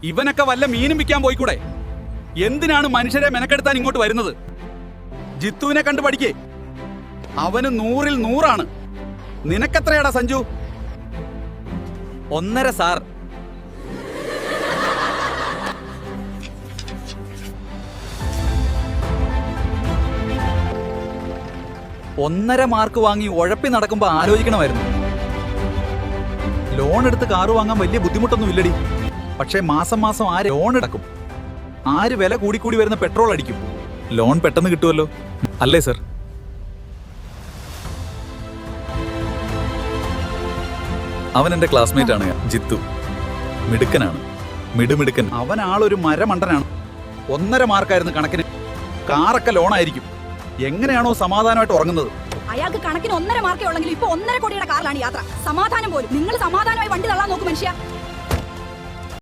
ഇവനൊക്കെ വല്ല മീനും വിൽക്കാൻ പോയിക്കൂടെ? എന്തിനാണ് മനുഷ്യരെ മെനക്കെടുത്താൻ ഇങ്ങോട്ട് വരുന്നത്? ജിത്തുവിനെ കണ്ടു പഠിക്കേ. അവന് 100-ൽ 100. നിനക്കെത്രയാടാ സഞ്ജു? 1.5 സാർ. ഒന്നര മാർക്ക് വാങ്ങി ഉഴപ്പി നടക്കുമ്പോ ആലോചിക്കണമായിരുന്നു. ലോൺ എടുത്ത് കാറ് വാങ്ങാൻ വലിയ ബുദ്ധിമുട്ടൊന്നും ഇല്ലടി. പക്ഷേ മാസം മാസം ആര് ലോൺ എടുക്കും? ആര് വില കൂടിക്കൂടി വരുന്ന പെട്രോൾ അടിക്കും? ലോൺ പെട്ടെന്ന് കിട്ടുമല്ലോ, അല്ലേ സർ? അവൻ എന്റെ ക്ലാസ്മേറ്റ് ആണ് ജിത്തു. മിടുക്കനാണ്, മിടുമിടുക്കൻ. അവൻ ആളൊരു മരമണ്ടനാണ്. 1.5 മാർക്കായിരുന്നു കണക്കിന്. കാറൊക്കെ ലോണായിരിക്കും. എങ്ങനെയാണോ സമാധാനമായിട്ട് ഉറങ്ങുന്നത്? അയാൾക്ക് കണക്കിന് 1.5 മാർക്കേ ഉള്ളെങ്കിൽ ഇപ്പൊ 1.5 കോടിയുടെ കാറിലാണ് യാത്ര. സമാധാനം പോലും. നിങ്ങൾ സമാധാനമായി വണ്ടി തള്ളാൻ നോക്കും മനുഷ്യ.